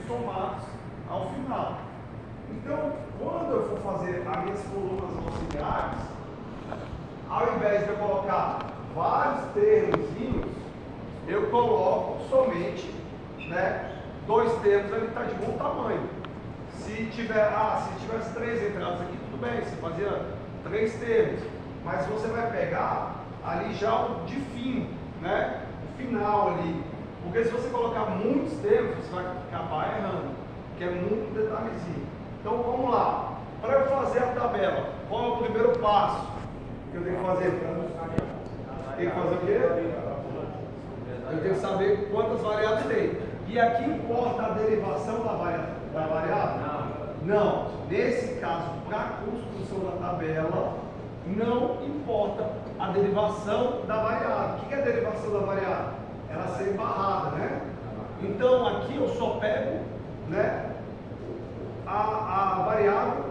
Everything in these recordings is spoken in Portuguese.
somados ao final. Então, quando eu for fazer as minhas colunas auxiliares, ao invés de eu colocar vários termos, eu coloco somente, né, 2 termos, ele está de bom tamanho. Se tivesse 3 entradas aqui, tudo bem, você fazia 3 termos, mas você vai pegar ali já o de fim, né, o final ali, porque se você colocar muitos termos, você vai acabar errando, que é muito detalhezinho. Então vamos lá, para eu fazer a tabela, qual é o primeiro passo que eu tenho que fazer? Tem que fazer o quê? Eu tenho que saber quantas variáveis tem. E aqui importa a derivação da variável? Não. Nesse caso, para a construção da tabela, não importa a derivação da variável. O que é a derivação da variável? Ela ser barrada, né? Então aqui eu só pego, né, a variável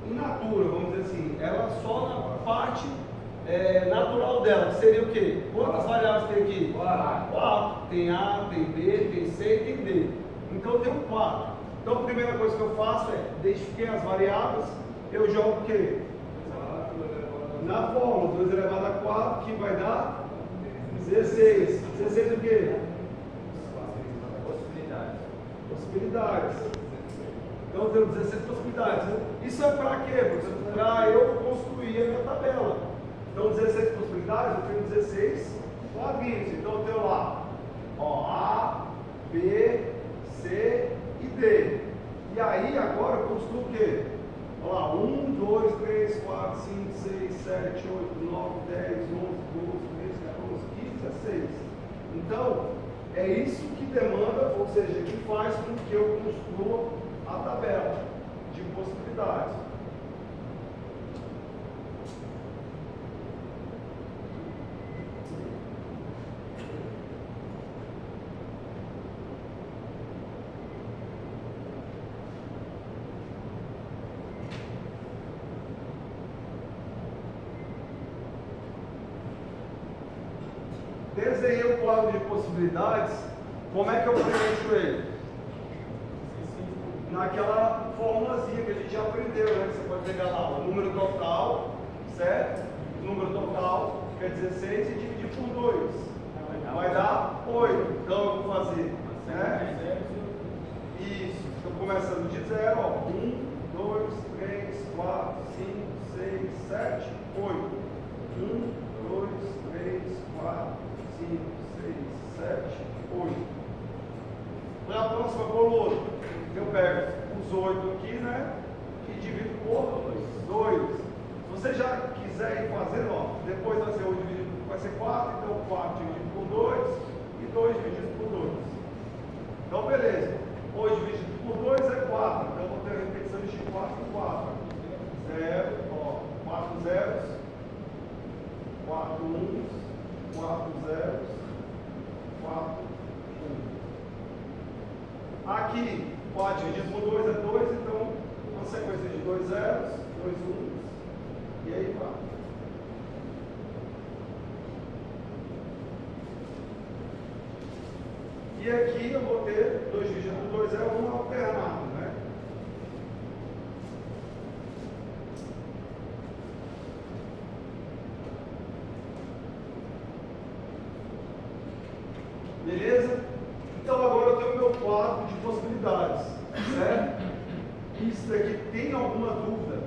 in natura, vamos dizer assim, ela só na parte natural dela, seria o quê? Quantas variáveis tem aqui? 4. Tem A, tem B, tem C e tem D. Então eu tenho 4. Então a primeira coisa que eu faço é, identifiquei as variáveis, eu jogo o quê? Na fórmula, 2 elevado a 4, que vai dar 16. 16 o quê? Possibilidades. Então eu tenho 16 possibilidades. Isso é para quê? Para eu construir a minha tabela. Então 16 possibilidades, eu tenho 16 quadrinhos. Então eu tenho lá, ó, A, B, C e D. E aí agora eu construo o quê? Olha lá, 1, 2, 3, 4, 5, 6, 7, 8, 9, 10, 11, 12, 13, 14, 15, 16. Então, é isso que demanda, ou seja, que faz com que eu construa a tabela de possibilidades. Desenhei o quadro de possibilidades. Como é que eu preencho ele? Naquela formulazinha que a gente já aprendeu, né? Você pode pegar lá o número total, certo? O número total, que é 16, e dividir por 2. Vai dar 8. Então eu vou fazer, né? Isso. Estou começando de 0, ó. 1, 2, 3, 4, 5, 6, 7, 8. 1, 2, 3, 4, 5, 6, 7, 8. Para a próxima coluna, eu pego os 8 aqui, né? E divido por 2. Se você já quiser ir fazendo, ó, depois vai ser 8 dividido, vai ser 4, então 4 dividido por 2 e 2 dividido por 2. Então, beleza. 8 dividido por 2 é 4. Então, eu vou ter a repetição de 4 em 4. 0, ó, 4 zeros, 4 uns, 4 zeros, 4 1. Aqui, 4 dividido por 2 é 2, então uma sequência de 2 zeros, 2 uns, e aí vai. E aqui eu vou ter 2 dividido por 2 é 1 alternado, né? Beleza? Então agora eu tenho o meu quadro de possibilidades, certo? Isso daqui tem alguma dúvida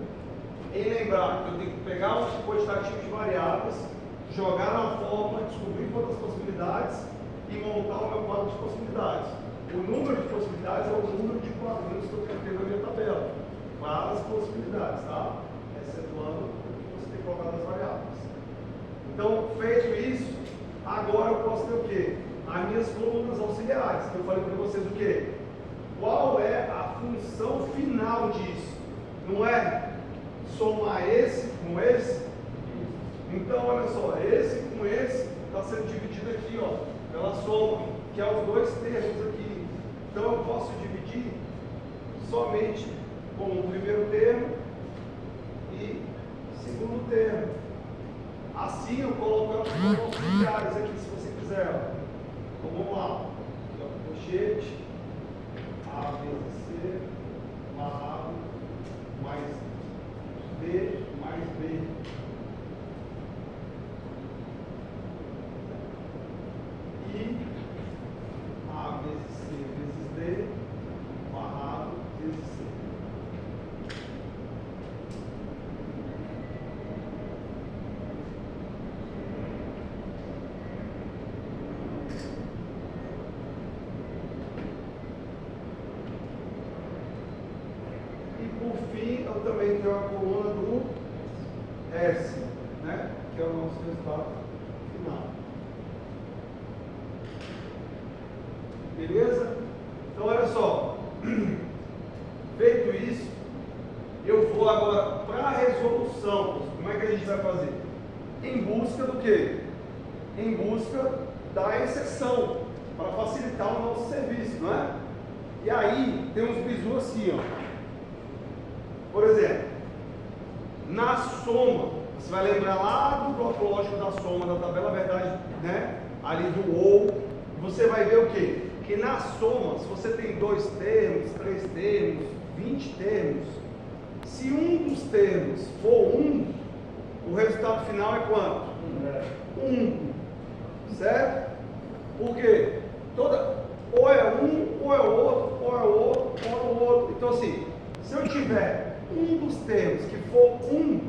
em lembrar que eu tenho que pegar os quantitativos de variáveis, jogar na fórmula, descobrir quantas possibilidades e montar o meu quadro de possibilidades. O número de possibilidades é o número de quadrinhos que eu quero ter na minha tabela. Várias possibilidades, tá? Excetuando o que você tem colocado as variáveis. Então, feito isso, agora eu posso ter o quê? As minhas colunas auxiliares, que eu falei para vocês o quê? Qual é a função final disso? Não é somar esse com esse? Então, olha só, esse com esse está sendo dividido aqui, ó, pela soma, que é os 2 termos aqui. Então, eu posso dividir somente com o primeiro termo e segundo termo. Assim, eu coloco as colunas auxiliares aqui, se você quiser. Então, vamos lá. Colchete, A, B, E A vezes C vezes D, barrado vezes C. E por fim, eu também tenho a coluna do S, né? Que é o nosso resultado final. Beleza? Então, olha só. Feito isso, eu vou agora para a resolução. Como é que a gente vai fazer? Em busca do quê? Em busca da exceção, para facilitar o nosso serviço, não é? E aí, tem uns bizus assim, ó. Por exemplo, na soma, você vai lembrar lá do bloco lógico da soma, da tabela verdade, né? Ali do ou, você vai ver o quê? Que na soma, se você tem 2 termos, 3 termos, 20 termos, se um dos termos for 1, o resultado final é quanto? 1. Certo? Por quê? Ou é um, ou é o outro, ou é o outro, ou é o outro. Então assim, se eu tiver um dos termos que for 1,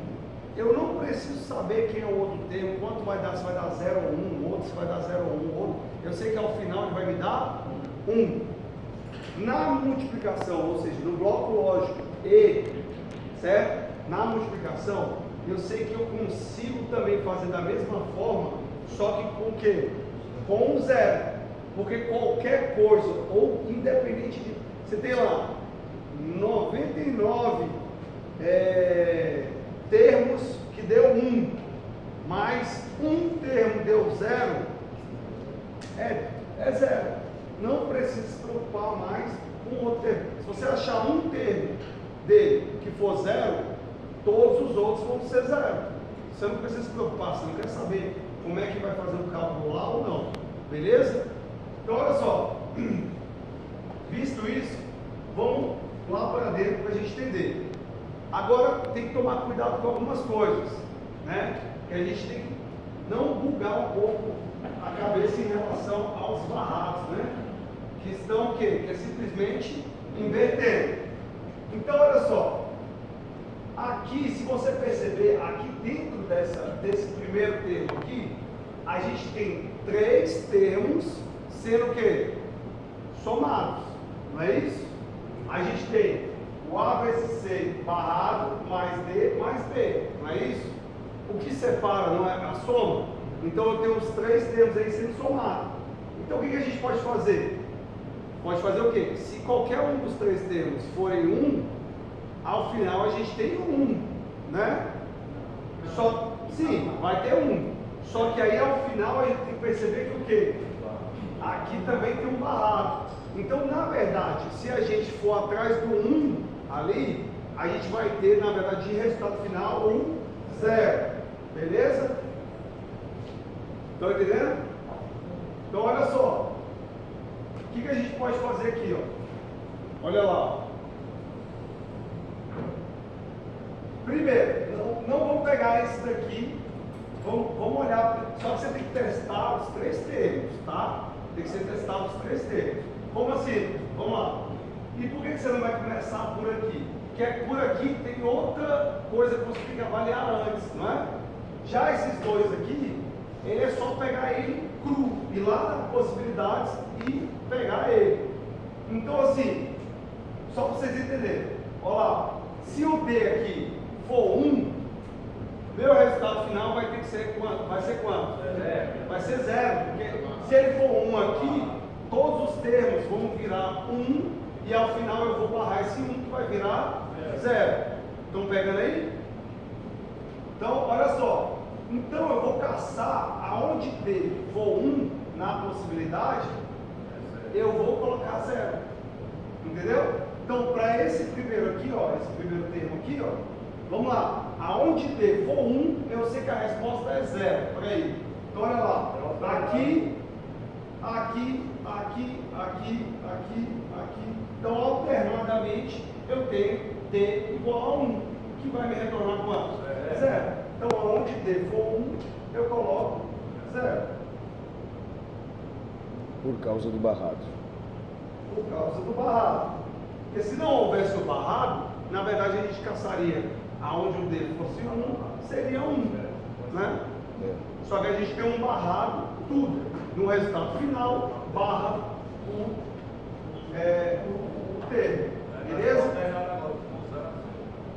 eu não preciso saber quem é o outro termo, quanto vai dar, se vai dar 0 ou 1, outro se vai dar 0 ou 1, outro. Eu sei que ao final ele vai me dar 1. Na multiplicação, ou seja, no bloco lógico E, certo? Na multiplicação, eu sei que eu consigo também fazer da mesma forma, só que com o quê? Com 0. Porque qualquer coisa, ou independente de... Você tem lá 99 termos que deu 1, mas um termo deu 0, é 0. Não precisa se preocupar mais com o outro termo. Se você achar um termo dele que for 0, todos os outros vão ser 0. Você não precisa se preocupar, você não quer saber como é que vai fazer o cálculo lá ou não. Beleza? Então olha só, visto isso, vamos lá para dentro para a gente entender. Agora tem que tomar cuidado com algumas coisas, né? Que a gente tem que não bugar um pouco a cabeça em relação aos barrados, né? Que estão o quê? Que é simplesmente invertendo. Então olha só, aqui se você perceber, aqui dentro desse primeiro termo aqui, a gente tem 3 termos sendo o quê? Somados, não é isso? A gente tem o A vezes C barrado mais D mais B, não é isso? O que separa não é a soma? Então eu tenho os 3 termos aí sendo somados. Então o que a gente pode fazer? Pode fazer o quê? Se qualquer um dos 3 termos forem 1, ao final a gente tem 1, né? Sim, vai ter 1. Só que aí ao final a gente tem que perceber que o quê? Aqui também tem um barrado. Então, na verdade, se a gente for atrás do 1 ali, a gente vai ter, na verdade, de resultado final 0. Beleza? Estão entendendo? Então, olha só. O que a gente pode fazer aqui, ó? Olha lá. Primeiro, não vamos pegar esse daqui. Vamos olhar. Só que você tem que testar os 3 termos, tá? Tem que ser testado os 3 termos. Como assim? Vamos lá. E por que você não vai começar por aqui? Porque por aqui tem outra coisa que você tem que avaliar antes, não é? Já esses dois aqui, ele é só pegar ele cru, ir lá nas possibilidades e pegar ele. Então assim, só para vocês entenderem, olha lá, se o D aqui for 1, meu resultado final vai ter que ser quanto? Vai ser quanto? Vai ser 0, porque se ele for 1 aqui, todos os termos vão virar 1 e ao final eu vou barrar esse 1 que vai virar 0. Estão pegando aí? Então, olha só. Então eu vou caçar aonde D for 1 na possibilidade, eu vou colocar 0. Entendeu? Então, para esse primeiro aqui, ó, esse primeiro termo aqui, ó, vamos lá. Aonde D for 1, eu sei que a resposta é 0. Olha aí. Então, olha lá. Aqui, aqui, aqui, aqui, aqui, aqui. Então, alternadamente, eu tenho D igual a 1, que vai me retornar quanto? 0. Então, onde D for 1, eu coloco 0. Por causa do barrado. Por causa do barrado. Porque se não houvesse o barrado, na verdade a gente caçaria aonde o D fosse 1, seria 1. Né? Só que a gente tem um barrado, tudo. No resultado final, barra o termo. Beleza?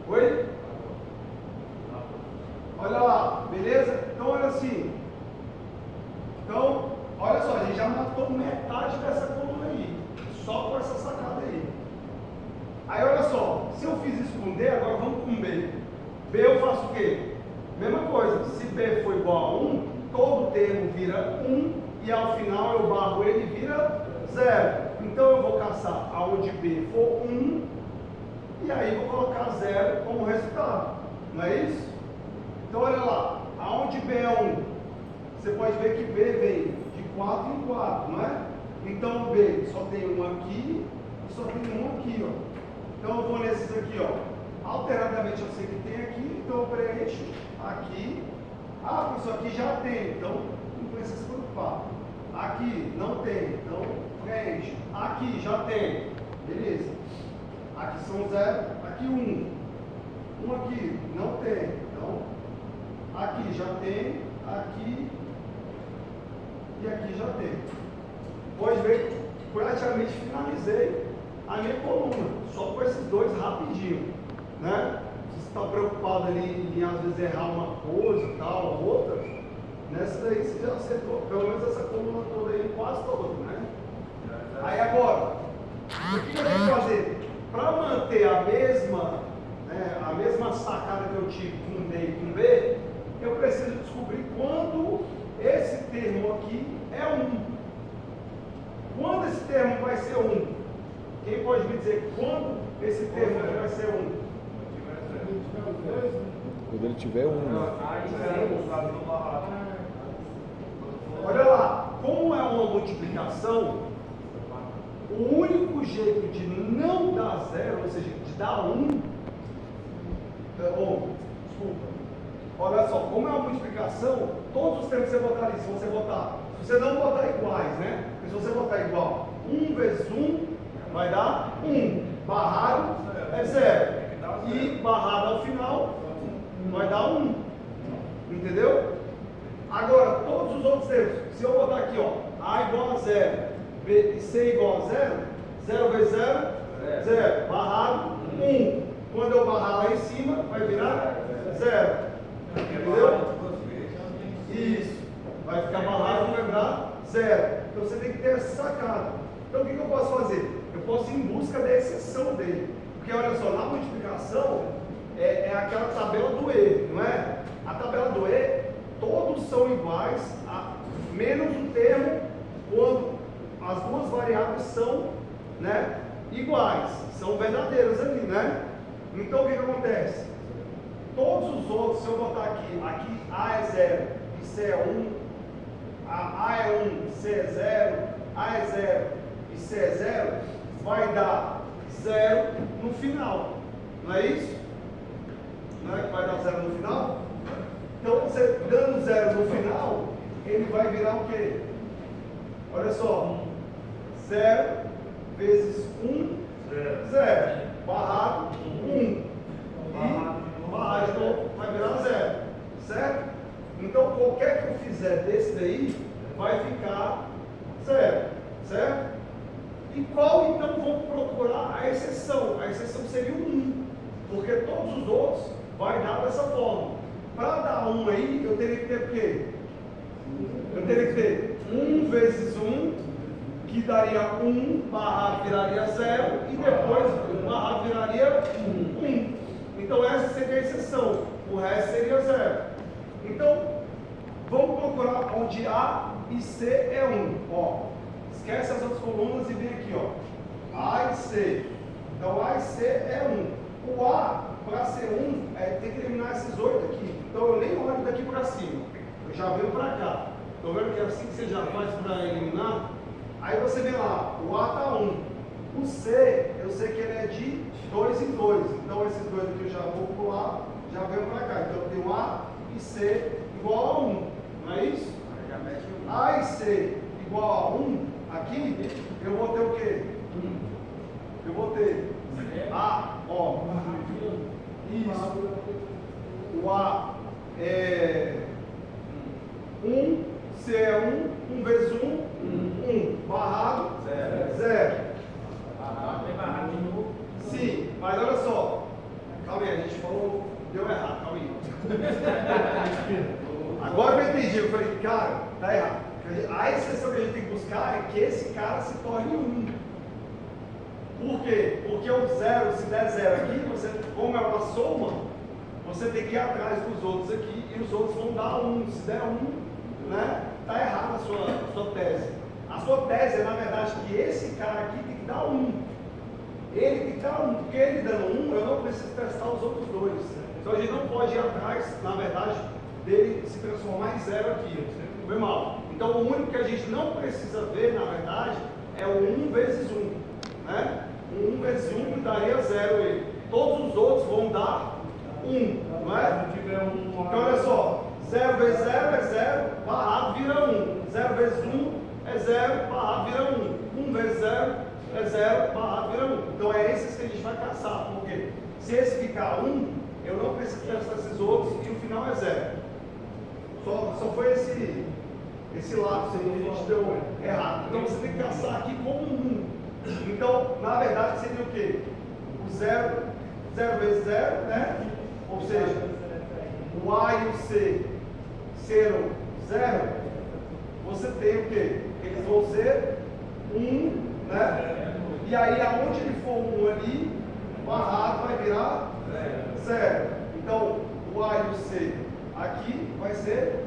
Oi? Olha lá, beleza? Então olha assim. Então, olha só, a gente já matou metade dessa coluna aí. Só com essa sacada aí. Aí olha só, se eu fiz isso com D, agora vamos com B. B eu faço o quê? Mesma coisa, se B for igual a 1, todo termo vira 1 e ao final eu barro ele e vira 0. Então eu vou caçar aonde B for 1 e aí vou colocar 0 como resultado. Não é isso? Então olha lá, aonde B é 1, você pode ver que B vem de 4 em 4, não é? Então B só tem um aqui e só tem um aqui, ó. Então eu vou nesses aqui, ó. Alternadamente eu sei que tem aqui, então eu preencho aqui. Ah, isso aqui já tem, então não precisa se preocupar. Aqui não tem, então preenche. Aqui já tem, beleza. Aqui são 0, aqui 1. Aqui não tem, então aqui já tem, aqui e aqui já tem. Pode ver que praticamente finalizei a minha coluna, só com esses dois rapidinho, né? Se você está preocupado ali em às vezes errar uma coisa e tal, outra, nessa daí você já acertou, pelo menos essa coluna toda aí, quase toda, né? Aí agora, o que eu tenho que fazer? Para manter a mesma sacada que eu tive com D e com B, eu preciso descobrir quando esse termo aqui é 1. Quando esse termo vai ser 1? Quem pode me dizer quando esse termo aqui vai ser 1? Quando ele tiver 1. Olha lá, como é uma multiplicação, o único jeito de não dar 0, ou seja, de dar 1, desculpa, olha só, como é uma multiplicação, todos os termos que você botar ali, se você não botar iguais, né? Porque se você botar igual, 1 vezes 1 vai dar 1, barrado é 0, e barrado ao final vai dar 1, entendeu? Agora, todos os outros termos, se eu botar aqui, ó, A igual a 0, B e C igual a 0, 0 vezes 0, 0, barrado 1, quando eu barrar lá em cima, vai virar 0, entendeu? Isso, vai ficar barrado e vai virar 0, então você tem que ter essa sacada. Então o que eu posso fazer? Eu posso ir em busca da exceção dele, porque olha só, na multiplicação é aquela tabela do E, não é? A tabela do E, todos são iguais, menos o termo quando as duas variáveis são, né, iguais, são verdadeiras ali, né? Então o que acontece? Todos os outros, se eu botar aqui A é 0 e C é 1, A é 1, C é 0, A é 0 e C é 0, vai dar 0 no final, não é isso? Não é que vai dar 0 no final? Então você dando 0 no final, ele vai virar o quê? Olha só, 0 vezes 1, 0, barrado 1, e barrado de novo vai virar 0, certo? Então qualquer que eu fizer desse daí, vai ficar 0, certo? E qual então vamos procurar a exceção? A exceção seria o 1, porque todos os outros vai dar dessa forma. Para dar 1 aí, eu teria que ter o quê? Eu teria que ter 1 vezes 1, que daria 1, barrado viraria 0, e depois o barrado viraria 1. Então essa seria a exceção, o resto seria 0. Então, vamos procurar onde A e C é 1. Ó, esquece as outras colunas e vem aqui, ó. A e C. Então A e C é 1. O A, para ser 1, tem que eliminar esses 8 aqui. Então eu nem olho daqui para cima. Eu já venho para cá. Estou vendo que é assim que você já faz para eliminar? Aí você vê lá, o A está 1. O C, eu sei que ele é de 2 em 2. Então esses dois aqui eu já vou pular, já venho para cá. Então eu tenho A e C igual a 1. Não é isso? A e C igual a 1, aqui eu vou ter o quê? Eu vou ter A, ó, isso. O A é 1, C é 1 vezes 1, 1, barrado, 0. Tem barrado de novo. Sim, mas olha só. Calma aí, a gente falou, deu errado, calma aí. Agora eu entendi, eu falei, cara, tá errado. A exceção que a gente tem que buscar é que esse cara se torne 1. Por quê? Porque o 0, se der 0 aqui, você, como é uma soma, você tem que ir atrás dos outros aqui e os outros vão dar 1. Se der 1, né, tá errada a sua tese. A sua tese é, na verdade, que esse cara aqui tem que dar 1. Ele tem que dar 1, porque ele dando 1, eu não preciso testar os outros dois. Então a gente não pode ir atrás, na verdade, dele se transformar em 0 aqui. Foi mal. Então o único que a gente não precisa ver, na verdade, é o 1 vezes 1. Né? O 1 vezes 1 que daria 0 ele. Todos os outros vão dar 1. Não é? Então olha só. 0 vezes 0 é 0, barrado vira 1. 0 vezes 1 é 0, barrado vira 1. 1 vezes 0 é 0, barrado vira 1. Então é esses que a gente vai caçar. Por quê? Se esse ficar 1, eu não preciso testar esses outros e o final é 0. Só foi esse lapso aí que a gente deu errado. Então você tem que caçar aqui como 1. Então, na verdade, seria o quê? O 0 vezes 0, né? Ou seja, o A e o C serão 0, você tem o quê? Eles vão ser 1, né? E aí, aonde ele for 1 ali, barrado vai virar 0. Então, o A e o C aqui vai ser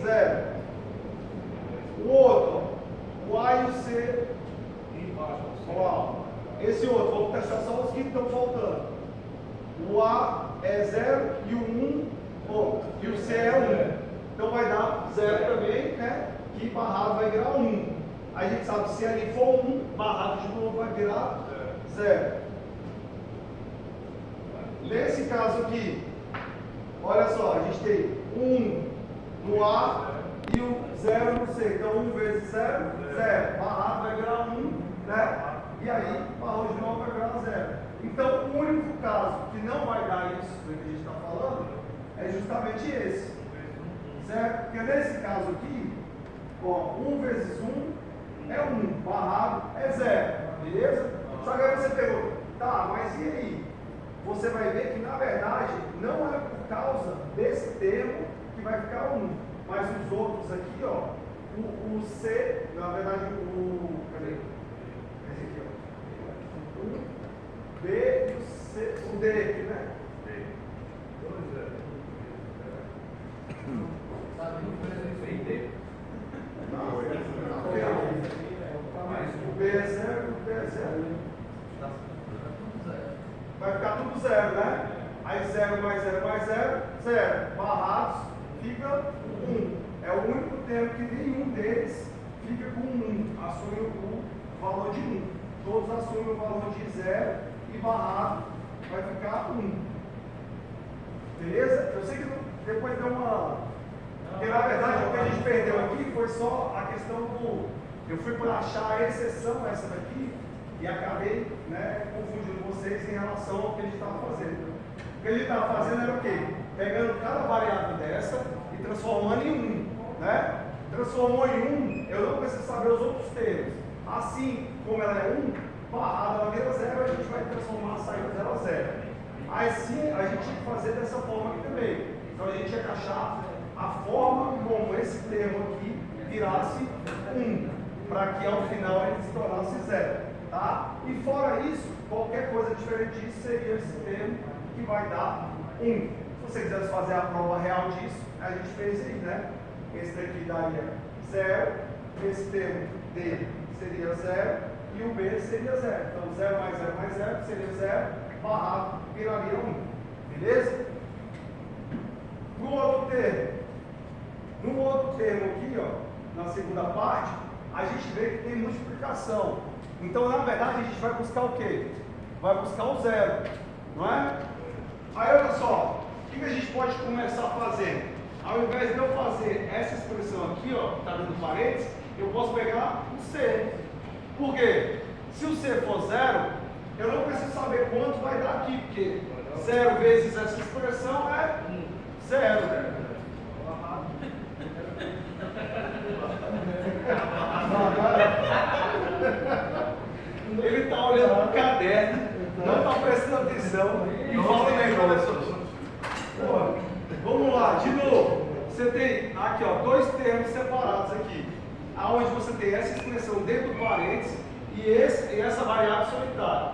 0. O outro, ó, o A e o C, ó, esse outro, vamos testar só os que estão faltando. O A é 0 e o 1, e o C é 1. Então vai dar 0 também, né? Que barrado vai virar 1. Aí a gente sabe, se ali for 1, barrado de novo vai virar 0. Nesse caso aqui, olha só, a gente tem 1 no A e o 0 no C. Então 1 vezes 0, 0. Barrado vai virar 1, né? E aí, barrado de novo vai virar 0. Então, o único caso que não vai dar isso que a gente está falando é justamente esse. Certo? Porque nesse caso aqui, ó, 1 vezes 1 é 1, barrado é 0. Beleza? Só que aí você pergunta, tá, mas e aí? Você vai ver que na verdade não é por causa desse termo que vai ficar 1. Mas os outros aqui, ó, o C, na verdade, cadê? Esse aqui, ó. O B e o C, o D aqui, né? O B é 0 e o D é 0. Vai ficar tudo 0, né? Aí 0 mais 0 mais 0, 0. Barrados fica 1. É o único termo que nenhum deles fica com 1. Assume o valor de 1. Todos assumem o valor de 0 e barrado vai ficar 1. Beleza? Eu sei que depois deu uma... Porque na verdade o que a gente perdeu aqui foi só a questão do... Eu fui para achar a exceção essa daqui e acabei, né, confundindo vocês em relação ao que a gente estava fazendo. O que a gente estava fazendo era o quê? Pegando cada variável dessa e transformando em 1, né? Transformou em 1, eu não preciso saber os outros termos. Assim como ela é 1, barrada ela vira 0, a gente vai transformar a saída dela 0. Assim a gente tinha que fazer dessa forma aqui também. Então a gente ia encaixar a forma como esse termo aqui virasse 1, para que ao final ele se tornasse 0. Tá? E fora isso, qualquer coisa diferente disso seria esse termo que vai dar 1. Se você quisesse fazer a prova real disso, a gente fez aí, né? Esse daqui daria 0, esse termo D seria 0 e o B seria 0. Então 0 mais 0 mais 0 seria 0, barrado viraria 1. Beleza? No outro termo aqui, ó, na segunda parte, a gente vê que tem multiplicação. Então, na verdade, a gente vai buscar o quê? Vai buscar o 0, não é? Aí, olha só, que a gente pode começar fazendo? Ao invés de eu fazer essa expressão aqui, ó, que está dentro parênteses, eu posso pegar o C. Por quê? Se o C for 0, eu não preciso saber quanto vai dar aqui, porque 0 vezes essa expressão é 0. Ele está olhando para o caderno, não está prestando atenção e fala negócio. Vamos lá, de novo. Você tem aqui, ó, dois termos separados aqui, aonde você tem essa expressão dentro do parênteses e essa variável solitária.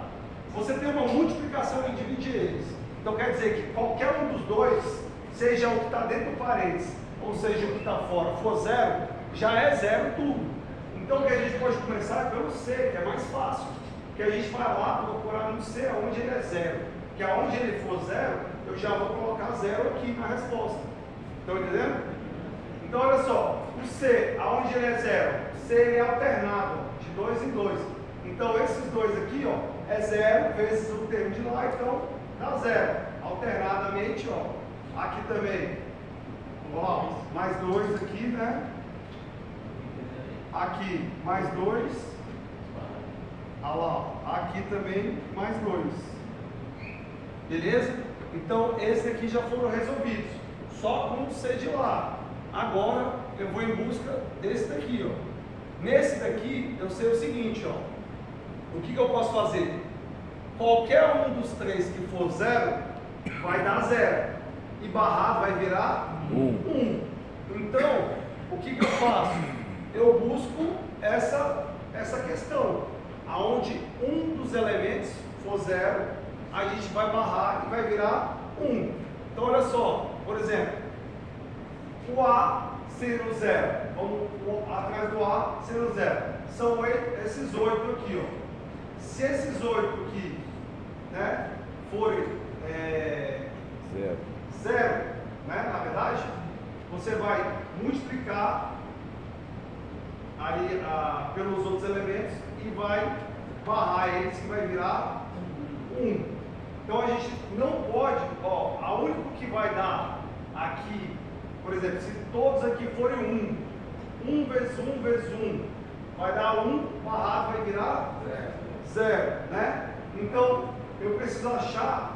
Você tem uma multiplicação e divide eles. Então quer dizer que qualquer um dos dois, seja o que está dentro do parênteses, ou seja o que está fora, for 0, já é 0 tudo. Então o que a gente pode começar é pelo C, que é mais fácil. Que a gente vai lá procurar no C onde ele é 0. Que aonde ele for 0, eu já vou colocar 0 aqui na resposta. Estão entendendo? Então olha só, o C, aonde ele é 0? C ele é alternado, de 2 em 2. Então esses dois aqui, ó, é 0 vezes o termo de lá, então dá 0. Alternadamente, ó, aqui também, ó, mais 2 aqui, né? Aqui mais 2, olha lá, aqui também mais 2, beleza? Então esses aqui já foram resolvidos, só com o C de lá. Agora eu vou em busca desse daqui, ó. Nesse daqui eu sei o seguinte, ó, o que eu posso fazer? Qualquer um dos três que for 0 vai dar 0 e barrado vai virar 1. Então o que eu faço? Eu busco essa questão, aonde um dos elementos for 0, a gente vai barrar e vai virar 1. Então olha só, por exemplo, o A sendo 0, vamos atrás do A sendo 0, são esses 8 aqui, ó. Se esses 8 aqui, né, forem 0, né, na verdade, você vai multiplicar aí pelos outros elementos e vai barrar eles, que vai virar 1. Então a gente não pode, ó, a única que vai dar aqui, por exemplo, se todos aqui forem 1 vezes 1 vezes 1, vai dar 1, barrado vai virar 0, né? Então eu preciso achar,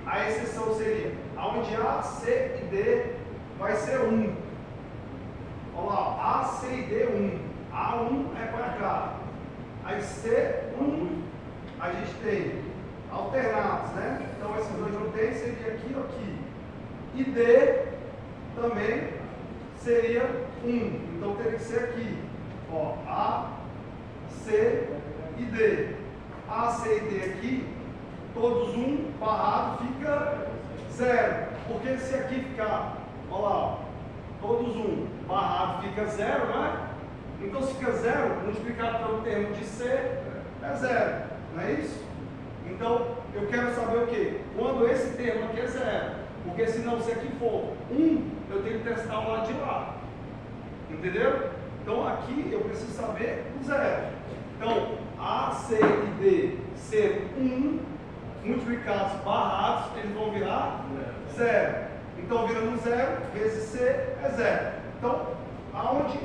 a exceção seria, aonde A, C e D vai ser 1. Olha lá, A, C e D 1. A1 é para cá. Aí C1 a gente tem alternados, né? Então esses dois não tem, seria aqui ou aqui. E D também seria 1. Então teria que ser aqui. Ó, A, C e D. A, C e D aqui, todos 1, barrado fica 0. Porque se aqui ficar, olha lá, ó, todos 1, barrado fica 0, né? Então se fica 0, multiplicado pelo termo de C, é 0, não é isso? Então, eu quero saber o quê? Quando esse termo aqui é 0, porque senão se aqui for 1, eu tenho que testar o lado de lá, entendeu? Então aqui eu preciso saber o 0. Então, A, C e D ser 1, multiplicados, barrados, eles vão virar 0. Então, virando 0, vezes C é 0. Então, aonde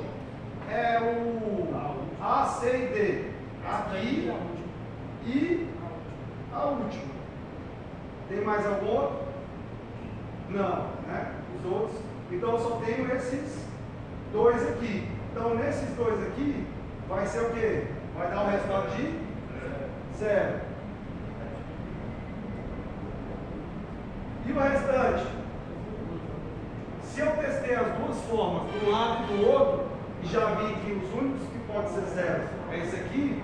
é o A, C e D? Aqui e a última. Tem mais algum outro? Não, né? Os outros. Então eu só tenho esses dois aqui. Então nesses dois aqui vai ser o quê? Vai dar o resultado de 0. E o restante? Se eu testei as duas formas, de um lado e do outro, e já vi que os únicos que podem ser 0 é esse aqui,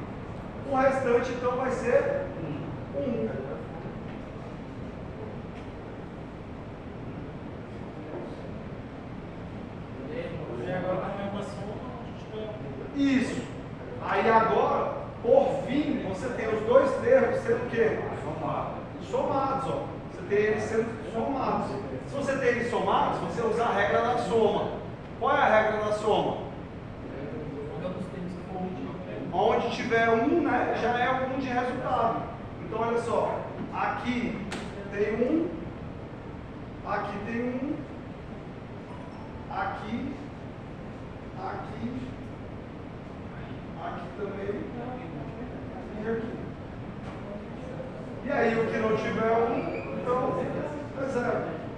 o restante então vai ser 1. E agora na mesma soma, a gente vai... Isso. Aí agora, por fim, você tem os dois termos sendo o quê? Somados, ó. Você tem eles sendo somados. Se você tem eles somados, você usa a regra da soma. Qual é a regra da soma? Onde tiver 1, né, já é 1 de resultado. Então olha só, aqui tem 1 Aqui tem um. Aqui. Aqui. Aqui também. E aqui. E aí o que não tiver um, então é zero.